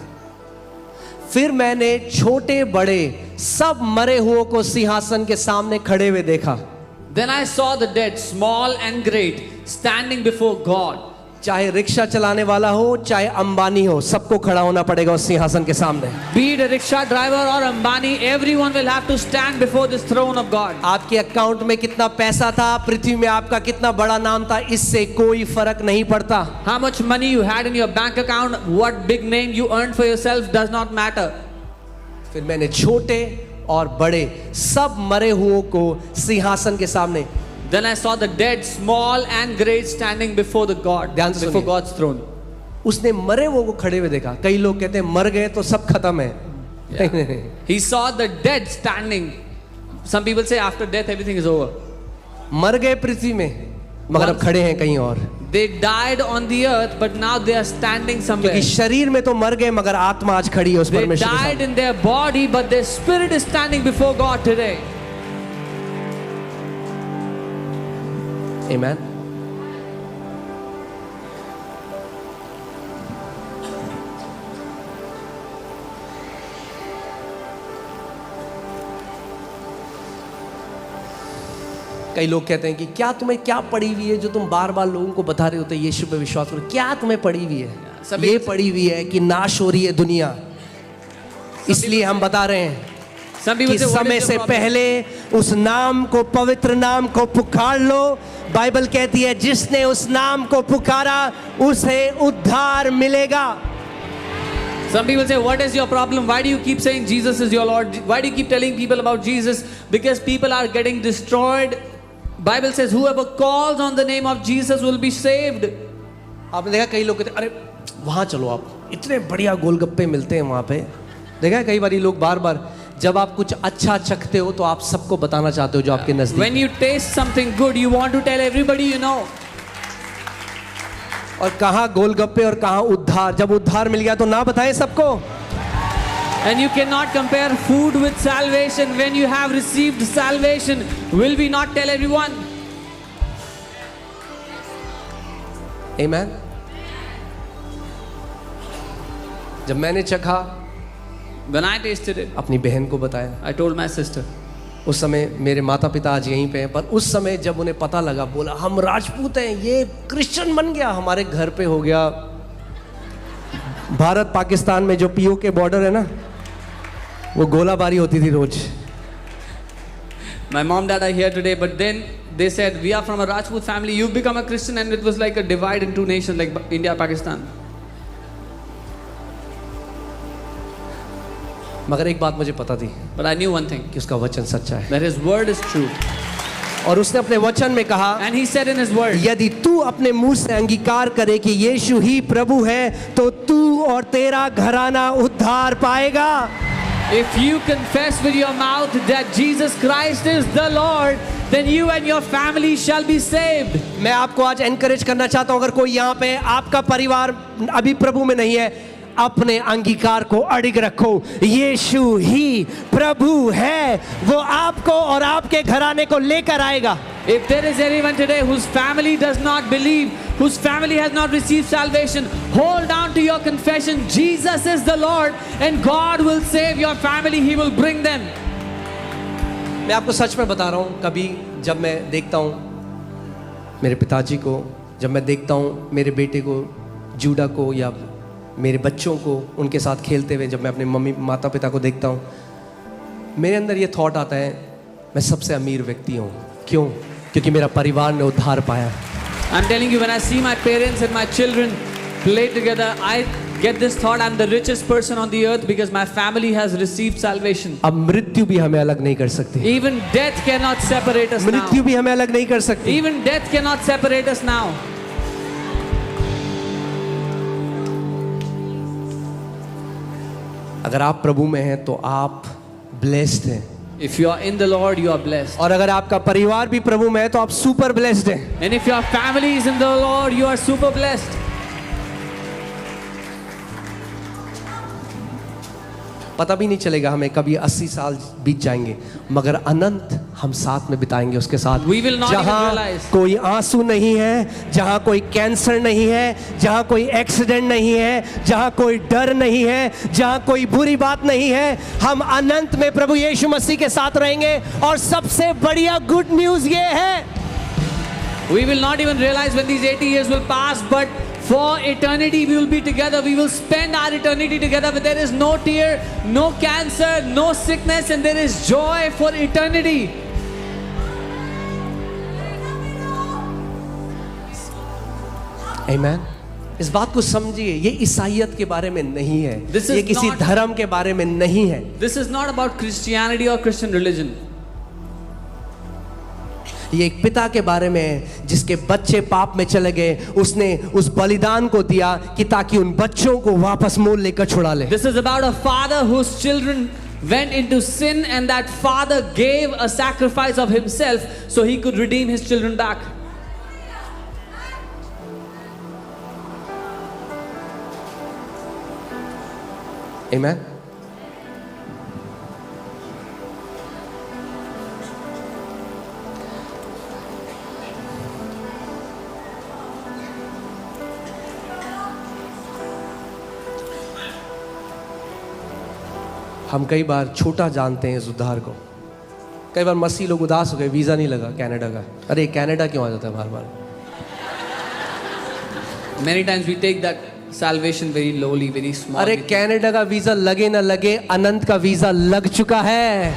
फिर मैंने छोटे बड़े सब मरे हुओं को सिंहासन के सामने खड़े हुए देखा।
Then I saw the dead, small and great, standing before God.
चाहे रिक्शा चलाने वाला हो, चाहे अंबानी हो, सबको खड़ा होना पड़ेगा उस सिंहासन के सामने।
Be it a rickshaw driver or Ambani, everyone will have to stand before this throne of God.
आपके अकाउंट में कितना पैसा था, पृथ्वी में आपका कितना बड़ा नाम था, इससे कोई फर्क नहीं पड़ता।
How much money you had in your bank account, what big name you earned for yourself does not matter.
फिर मैंने छोटे और बड़े सब मरे हुओं को सिंहासन के सामने।
Then I saw the dead, small and great, standing before the God,
ध्यान से
before
सुनिए।
God's throne.
उसने मरे हुओं को खड़े हुए देखा। कई लोग कहते हैं मर गए तो सब खत्म है। नहीं, नहीं, नहीं।
He saw the dead standing. Some people say after death everything is over.
मर गए पृथ्वी में, मगर अब खड़े हैं कहीं और।
They died on the earth, but now they are standing somewhere.
क्योंकि शरीर में तो मर गए, मगर आत्मा आज खड़ी है उस
They
परमेश्वर के
died
सामने।
in their body, but their spirit is standing before God today.
Amen. कई लोग कहते हैं कि क्या तुम्हें क्या पड़ी हुई है जो तुम बार बार लोगों को बता रहे होते हैं यीशु पे विश्वास करो। क्या तुम्हें पड़ी हुई है?
सभी-
ये पड़ी हुई है कि नाश हो रही है दुनिया, इसलिए हम बता रहे हैं
Some
कि
people say, what
समय
is
से
your problem?
पहले उस नाम को, पवित्र नाम को पुकार लो। बाइबल कहती है जिसने उस नाम को पुकारा उसे उद्धार मिलेगा।
Some people say, what is your problem? Why do you keep saying Jesus is your Lord? Why do you keep telling people about Jesus? Because people are getting destroyed. Bible says, whoever calls on the name of Jesus will be saved.
आपने देखा कई लोग कहते हैं अरे वहां चलो, आप इतने बढ़िया गोलगप्पे मिलते हैं वहां पे। देखा है कई बार लोग बार बार जब आप कुछ अच्छा चखते हो तो आप सबको बताना चाहते हो जो आपके नजदीक।
When you taste something good, you want to tell everybody you know.
और कहाँ गोलगप्पे और कहाँ उद्धार। जब उद्धार मिल गया तो ना बताएं सबको।
And you cannot compare food with salvation. When you have received salvation, will we not tell everyone?
Amen. जब मैंने चखा,
When I tasted it,
अपनी बहन को बताया।
I told my sister.
उस समय मेरे माता पिता आज यहीं पे हैं, पर उस समय जब उन्हें पता लगा, बोला हम राजपूत हैं, ये क्रिश्चियन बन गया। हमारे घर पे हो गया। भारत पाकिस्तान में जो पीओ के बॉर्डर है ना, वो गोलाबारी होती थी रोज।
My mom dad are here today, but then they said, we are from a Rajput family, you become a Christian, and it was like a divide in two nations like India, Pakistan.
मगर एक बात मुझे पता थी
But I knew one thing,
कि उसका वचन सच्चा है।
that his word is true.
और उसने अपने वचन में कहा,
And he said in his word,
यदि तू अपने मुंह से अंगीकार करे कि यीशु ही प्रभु है, तो तू और तेरा घराना उद्धार पाएगा।
if you confess with your mouth that Jesus Christ is the Lord, then you and your family shall be saved.
मैं आपको आज एनकरेज करना चाहता हूं, अगर कोई यहाँ पे आपका परिवार अभी प्रभु में नहीं है, अपने अंगीकार को अड़िग रखो। यीशु ही प्रभु है, वो आपको और आपके घराने को लेकर आएगा।
If there is anyone today whose family does not believe, whose family has not received salvation, hold on to your confession. Jesus is the Lord, and God will save your family. He will bring them.
मैं आपको सच में बता रहा हूँ, कभी जब मैं देखता हूँ मेरे पिताजी को, जब मैं देखता हूँ मेरे बेटे को, जूडा को, या मेरे बच्चों को उनके साथ खेलते हुए, जब मैं अपने मम्मी माता पिता को देखता हूँ, मेरे अंदर ये थॉट आता है मैं सबसे अमीर व्यक्ति हूँ। क्यों? क्योंकि मेरा परिवार ने उद्धार पाया।
I'm telling you, when I see my parents and my children play together, I get this thought, I'm the richest person on the earth because my family has received salvation.
अब मृत्यु भी हमें अलग नहीं कर सकती,
Even death cannot separate us now.
मृत्यु भी हमें अलग नहीं कर सकती.
Even death cannot separate us now.
अगर आप प्रभु में हैं तो आप ब्लेस्ड हैं,
If you are in the Lord, you are blessed.
और अगर आपका परिवार भी प्रभु में है तो आप सुपर ब्लेस्ड हैं.
And if your family is in the Lord, you are super blessed.
पता भी नहीं चलेगा हमें कभी 80 साल बीत जाएंगे, मगर अनंत हम साथ में बिताएंगे उसके साथ.
We will not even
जहाँ
realize.
कोई आंसू नहीं है, जहाँ कोई कैंसर नहीं है, जहाँ कोई एक्सीडेंट नहीं है, जहाँ कोई डर नहीं है, जहाँ कोई बुरी बात नहीं है, हम अनंत में प्रभु यीशु मसीह के साथ रहेंगे. और सबसे बढ़िया गुड न्यूज़ ये है,
We will not even realize when these 80 years will pass, but for eternity we will be together. We will spend our eternity together. But there is no tear, no cancer, no sickness, and there is joy for eternity.
आमीन. इस बात को समझिए, ये ईसाइयत के बारे में नहीं है,
This is
ये किसी
not-
धर्म के बारे में नहीं है.
This is not about Christianity or Christian religion.
ये एक पिता के बारे में है जिसके बच्चे पाप में चले गए, उसने उस बलिदान को दिया कि ताकि उन बच्चों को वापस मोल लेकर छुड़ा ले.
This is about a father whose children went into sin, and that father gave a sacrifice of himself so he could redeem his children back.
आमीन. हम कई बार छोटा जानते हैं इस उद्धार को. कई बार मसीह लोग उदास हो गए, वीज़ा नहीं लगा कनाडा का. अरे कनाडा क्यों आ जाता है बार बार?
Many times we take that salvation very lowly, very small.
अरे कनाडा का वीज़ा लगे ना लगे, अनंत का वीज़ा लग चुका है.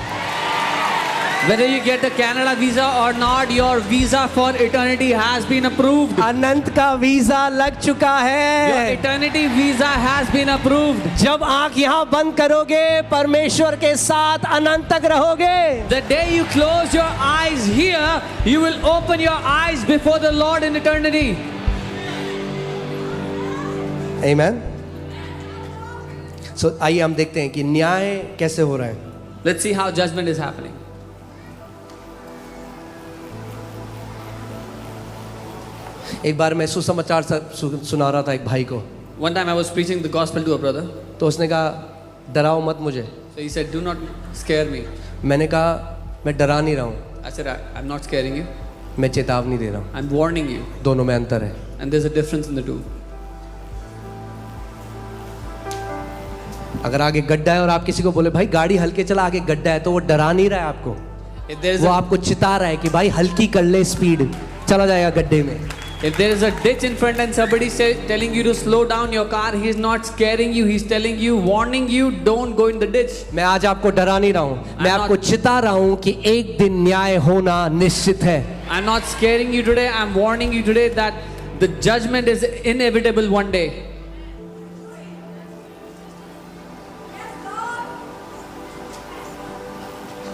Whether you get a Canada visa or not, your visa for eternity has been approved.
अनंत का वीज़ा लग चुका
Your
है.
eternity visa has been approved.
जब आंख यहाँ बंद करोगे, परमेश्वर के साथ अनंत तक रहोगे.
The day you close your eyes here, you will open your eyes before the Lord in eternity.
आमीन. सो आइए हम देखते हैं कि न्याय कैसे हो रहा है.
Let's see how judgment is happening.
एक बार मैं सुसमाचार सुना रहा था एक भाई को,
One time I was preaching the gospel to a brother.
तो उसने कहा डराओ मत मुझे.
So he said, "Do not scare me."
मैंने कहा मैं डरा नहीं रहा हूँ,
I said, "I'm not scaring you.
मैं चेतावनी दे रहा हूँ.
I'm warning you."
दोनों में अंतर है.
And there's a difference in the two.
अगर आगे गड्ढा है और आप किसी को बोले भाई गाड़ी हल्के चला, आगे गड्ढा है, तो वो डरा नहीं रहा है आपको,
If there is
वो
a,
आपको चिता रहा है कि भाई हल्की कर ले, स्पीड चला जाएगा गड्ढे में.
if there is a ditch in front and somebody telling you to slow down your car, he's not scaring you. He's telling you, warning you, don't go in the ditch.
मैं आज आपको डरा नहीं रहा हूँ, मैं
I'm
आपको
not-
चिता रहा हूँ कि एक दिन न्याय होना निश्चित है.
I'm not scaring you today. I'm warning you today that the judgment is inevitable one day.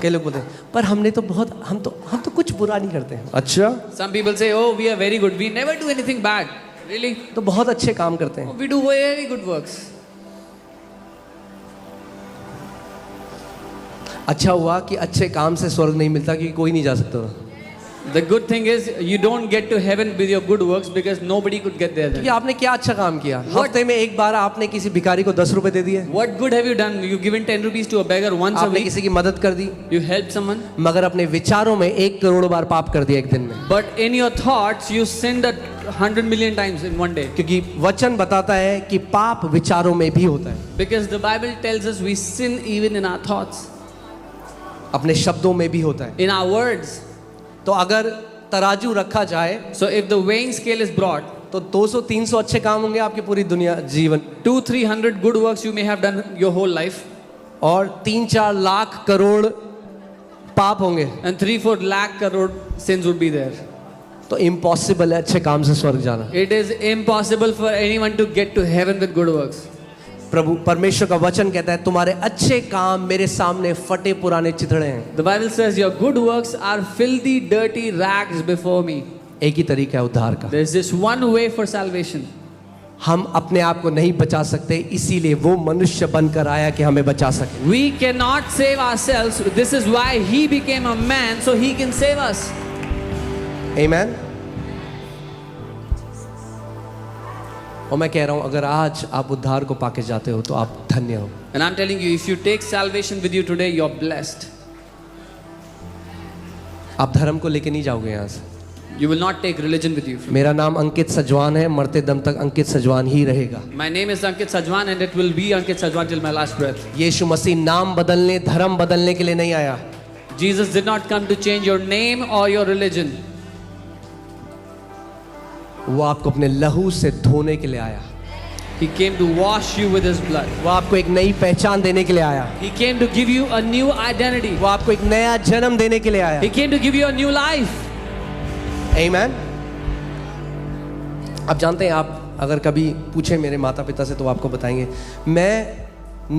कई लोग बोलते हैं पर हमने तो बहुत हम तो कुछ बुरा नहीं करते हैं. अच्छा,
Some people say, "Oh, we are very good. We never do anything bad." Really?
तो बहुत अच्छे काम करते हैं.
We do very good works.
अच्छा हुआ कि अच्छे काम से स्वर्ग नहीं मिलता, क्योंकि कोई नहीं जा सकता था.
The good thing is you don't get to heaven with your good works because nobody could get there then.
क्योंकि आपने क्या अच्छा काम किया.
What-
हफ्ते में एक बार आपने किसी भिखारी को 10 रुपए दे दिए,
What good have you done? You've given 10 rupees to a beggar once a
आपने
week.
किसी की मदद कर दी,
You helped someone.
मगर अपने विचारों में 1 करोड़ बार पाप कर दिया एक दिन में.
But in your thoughts, you sinned 100 million times in one day.
क्योंकि वचन बताता है कि पाप विचारों में भी होता है,
Because the Bible tells us we sin even in our thoughts,
अपने शब्दों में भी होता है.
in our words.
तो अगर तराजू रखा जाए
So if the weighing scale is brought,
तो 200-300 अच्छे काम होंगे आपकी पूरी दुनिया जीवन,
200-300 good works you may have done your whole life,
और 3-4 लाख करोड़ पाप होंगे.
and 3-4 lakh crore sins would be there.
तो इम्पॉसिबल है अच्छे काम से स्वर्ग जाना.
It is impossible for anyone to get to heaven with good works.
प्रभु परमेश्वर का वचन कहता है तुम्हारे अच्छे काम मेरे सामने फटे पुराने चिथड़े हैं।
The Bible says, your good works are filthy, dirty rags before me.
एक ही तरीका है उद्धार का।
There's just one way for salvation.
हम अपने आप को नहीं बचा सकते, इसीलिए वो मनुष्य बनकर आया कि हमें बचा सके।
We cannot save ourselves. This is why he became a man, so he can save us.
आमेन। और मैं कह रहा हूं अगर आज आप उद्धार को पाके जाते हो तो आप धन्य हो।
And I'm telling you, if you take salvation with you today, you're blessed.
आप धर्म को लेके नहीं जाओगे यहाँ से।
You will not take religion with you.
मेरा नाम अंकित सजवान है, मरते दम तक अंकित सजवान ही रहेगा।
My name is Ankit Sajwan and it will be Ankit Sajwan till my last breath.
यीशु मसीह नाम बदलने, धर्म बदलने के लिए नहीं आया।
Jesus did not come to change your name or your religion.
वो आपको अपने लहू से धोने के लिए आया।
He came to wash you with his blood.
वो आपको एक नई पहचान देने के लिए आया।
He came to give you a new identity.
वो आपको एक नया जन्म देने के लिए आया।
He came to give you a new life.
आमीन। आप जानते हैं, आप अगर कभी पूछे मेरे माता पिता से तो आपको बताएंगे, मैं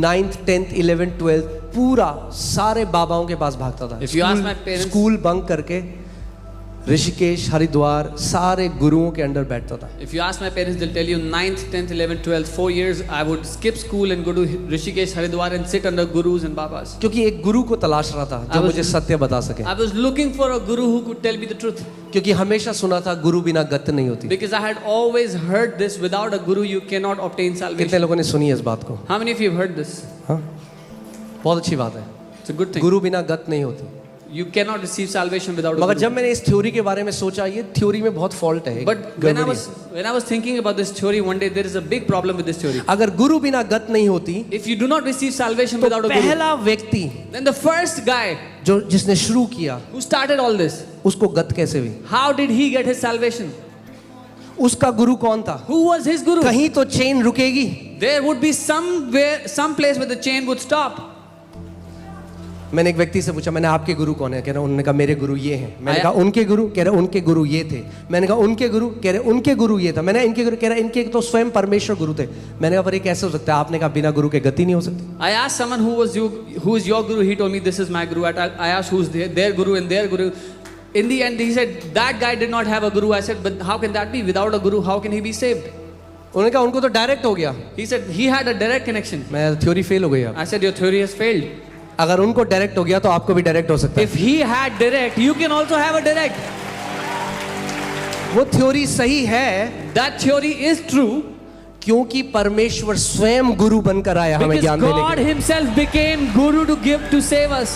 9th 10th 11th 12th पूरा सारे बाबाओं के पास भागता था।
If you ask my parents-
school bunk करके ऋषिकेश हरिद्वार सारे गुरुओं के अंडर बैठता था।
If you ask my parents, they'll tell you 9th, 10th, 11th, 12th, 4 years, I would skip school and go to Rishikesh, Haridwar and sit under gurus and babas.
क्योंकि एक गुरु को तलाश रहा था जो मुझे सत्य बता सके।
I was looking for a guru who could tell me the truth.
क्योंकि हमेशा सुना था गुरु बिना गत नहीं होती।
Because I had always heard this, without a guru you cannot obtain
कितने
salvation.
लोगों ने सुनी है इस बात को?
How many of you have heard this?
हाँ, बहुत अच्छी बात है।
It's a good thing.
गुरु बिना गत नहीं होती।
You cannot receive salvation without a
मगर
guru.
जब मैंने इस थ्योरी के बारे में सोचा, ये थ्योरी में बहुत फॉल्ट है।
But when I
गड़बड़ी है।
was thinking about this theory one day, there is a big problem with this theory.
अगर गुरु बिना गत नहीं होती
If you do not receive salvation
तो
without a guru,
पहला व्यक्ति
then the first guy
जो जिसने शुरू किया
who started all this,
उसको गत कैसे हुई?
how did he get his salvation?
उसका गुरु कौन था?
Who was his guru?
कहीं तो चेन रुकेगी।
There would be somewhere, some place where the chain would stop.
मैंने एक व्यक्ति से पूछा, मैंने आपके गुरु कौन है? कह रहा, उन्होंने कहा मेरे गुरु ये हैं। मैंने
आया?
कहा उनके गुरु? कह रहे उनके गुरु ये थे। मैंने कहा उनके गुरु? कह रहे उनके गुरु ये था। मैंने इनके गुरु? कह रहा इनके तो स्वयं परमेश्वर गुरु थे। मैंने कहा पर ये कैसे हो सकता है? आपने कहा बिना गुरु के गति नहीं हो सकती।
I asked someone who is your guru. He told me this is my guru. I asked who's their guru and their guru. In the end, he said that guy did not have a guru. I said, but how can that be? Without a guru, how can he be saved?
उन्होंने कहा उनको तो direct हो गया।
He said he had a direct connection.
मैं theory fail हो गई अब।
I said your theory has failed.
अगर उनको डायरेक्ट हो गया तो आपको भी डायरेक्ट हो सकता है।
If he had direct, you can also have a direct.
वो थ्योरी सही है
That theory is true
क्योंकि परमेश्वर स्वयं गुरु बनकर आया हमें
because
ज्ञान देने
God
के लिए।
himself became guru to give to save us.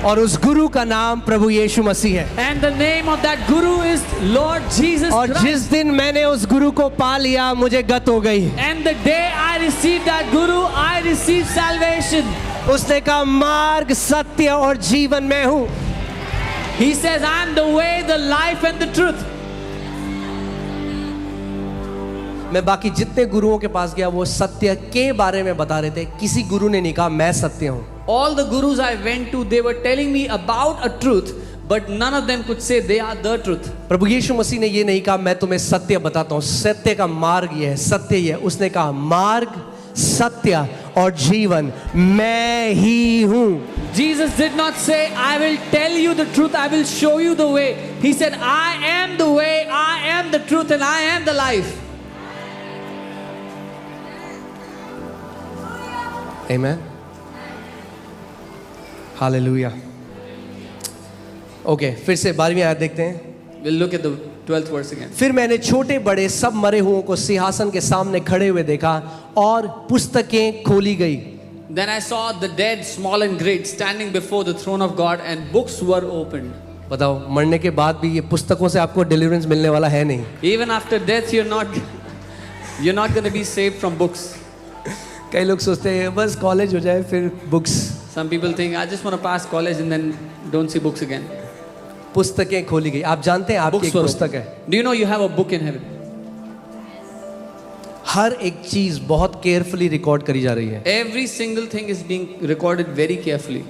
और उस गुरु का नाम प्रभु यीशु मसीह है।
And the name of that guru is Lord Jesus
और
Christ.
जिस दिन मैंने उस गुरु को पा लिया मुझे गत हो गई।
And the day I received that guru, I received salvation.
उसने कहा मार्ग सत्य और जीवन मैं हूँ।
He says, I am the way, the life and the truth.
मैं बाकी जितने गुरुओं के पास गया वो सत्य के बारे में बता रहे थे, किसी गुरु ने नहीं कहा मैं सत्य हूँ।
All the gurus I went to, they were telling me about a truth, but none of them could say they are the truth.
प्रभु यीशु मसीह ने ये नहीं कहा मैं तुम्हें सत्य बताता हूँ, सत्य का मार्ग ये है, सत्य ये है। उसने कहा मार्ग सत्य और जीवन मैं ही हूँ।
Jesus did not say, I will tell you the truth, I will show you the way. He said, I am the way, I am the truth, and I am the life.
Amen. Hallelujah. Okay, फिर से 12वीं आयत देखते हैं।
We'll look at the 12th verse again.
फिर मैंने छोटे बड़े सब मरे हुओं को सिंहासन के सामने खड़े हुए देखा और पुस्तकें खोली गई।
Then I saw the dead, small and great, standing before the throne of God, and books were opened.
बताओ, मरने के बाद भी ये पुस्तकों से आपको डिलीवरेंस मिलने वाला है नहीं।
Even after death, you're not going to be saved from books.
कई लोग सोचते हैं बस कॉलेज हो जाए फिर books.
Some people think, I just want to pass college and then don't see books again.
पुस्तकें खोली गई। आप जानते हैं आपकी
Books
एक
were
पुस्तक
opened.
है।
Do you know you have a book in heaven?
हर एक चीज बहुत केयरफुली रिकॉर्ड करी जा रही है।
Every single thing is being recorded very carefully.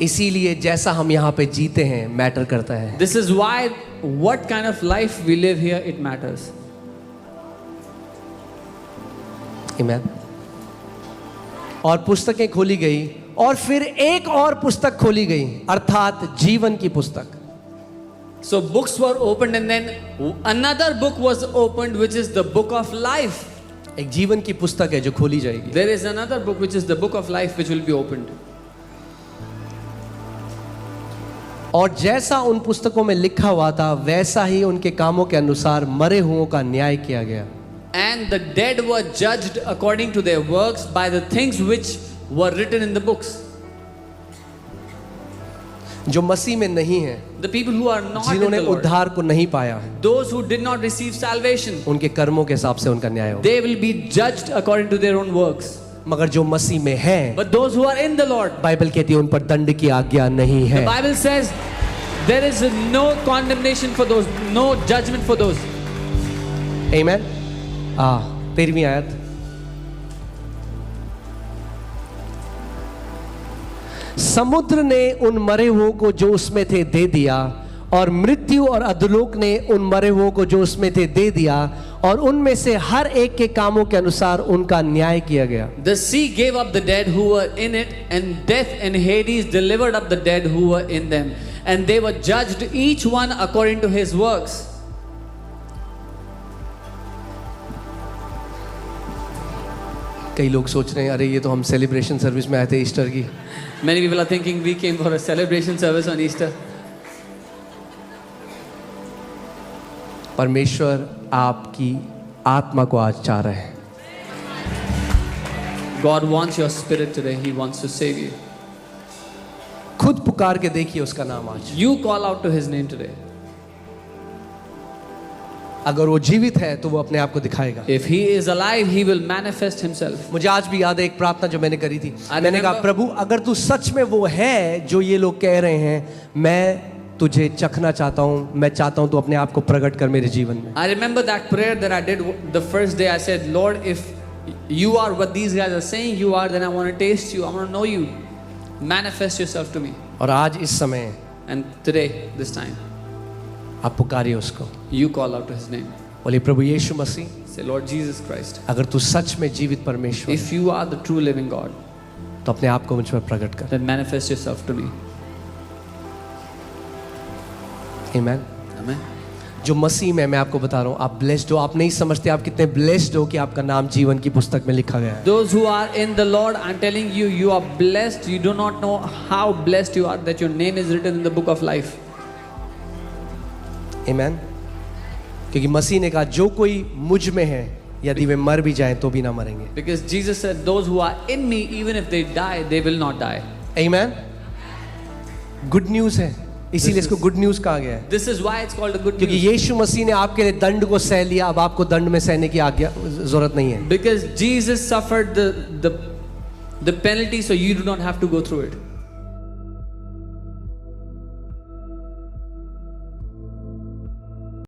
इसीलिए जैसा हम यहाँ पे जीते हैं मैटर करता है।
This is why what kind of life we live here, it matters.
आमीन। और पुस्तकें खोली गई और फिर एक और पुस्तक खोली गई, अर्थात जीवन की पुस्तक।
So books were opened and then another book was opened, which is the book of life.
एक जीवन की पुस्तक है जो खोली जाएगी।
There is another book which is the book of life which will be opened.
और जैसा उन पुस्तकों में लिखा हुआ था वैसा ही उनके कामों के अनुसार मरे हुओं का न्याय किया गया।
And the dead were judged according to their works by the things which were written in the books.
जो मसीह में नहीं है,
The people who are not in
जिन्होंने
the Lord,
उद्धार को नहीं पाया,
those who did not receive salvation,
उनके कर्मों के हिसाब से उनका न्याय होगा।
they will be judged according to their own works.
मगर जो मसीह में है,
But those who are in the Lord,
Bible कहती है उन पर दंड की आज्ञा नहीं है।
the Bible says there is no condemnation for those, no judgment for those.
आमीन। 13वीं आयत, समुद्र ने उन मरे हुओं को जो उसमें थे दे दिया, और मृत्यु और अधोलोक ने उन मरे हुओं को जो उसमें थे दे दिया, और उनमें से हर एक के कामों के अनुसार उनका न्याय किया गया।
The sea gave up the dead who were in it, and death and Hades delivered up the dead who were in them, and they were judged each one according to his works.
कई लोग सोच रहे हैं अरे ये तो हम celebration service में आए थे ईस्टर की।
Many people are thinking we came for a celebration service on Easter.
परमेश्वर आपकी आत्मा को आज चाह रहे हैं।
God wants your spirit today. He wants to save you.
खुद पुकार के देखिए उसका नाम आज।
You call out to his name today.
अगर वो जीवित है तो वो अपने आप को दिखाएगा।
If he is alive, he will manifest himself.
मुझे आज भी याद है एक प्रार्थना जो मैंने करी थी।
I
मैंने कहा
remember-
प्रभु अगर तू सच में वो है जो ये लोग कह रहे हैं, मैं तुझे चखना चाहता हूँ, मैं चाहता हूँ तू अपने आप को प्रकट कर मेरे जीवन में।
I remember that prayer that I did the first day. I said, Lord, if you are what these guys are saying you are, then I want to taste you. I want to know you. Manifest yourself to me.
और आज इस समय
And today, this time,
आप पुकारिए उसको,
you call out to his name.
बोलिए प्रभु यीशु मसीह,
Say, Lord Jesus Christ,
अगर तू सच में जीवित परमेश्वर
if you are the true living God,
तो अपने आप को मुझ पर प्रकट कर।
then manifest yourself to me.
आमीन।
Amen.
जो मसीह में, मैं आपको बता रहा हूँ, आप ब्लेस्ड हो। आप नहीं समझते आप कितने ब्लेस्ड हो कि आपका नाम जीवन की पुस्तक में लिखा गया है।
Those who are in the Lord, I'm telling you, you are blessed. You do not know how blessed you are that your name is written in the book of life.
आमीन। क्योंकि मसीह ने कहा जो कोई मुझ में है यदि वे मर भी जाएं तो भी ना मरेंगे।
Because Jesus said, those who are in me, even if they die, they will not die.
आमीन। गुड न्यूज़ है, इसीलिए इसको गुड न्यूज़ कहा गया है।
This is why it's called a good
क्योंकि
news.
यीशु मसीह ने आपके लिए दंड को सह लिया, अब आपको दंड में सहने की आज्ञा जरूरत नहीं है।
Because Jesus suffered the penalty, so you do not have to go through it.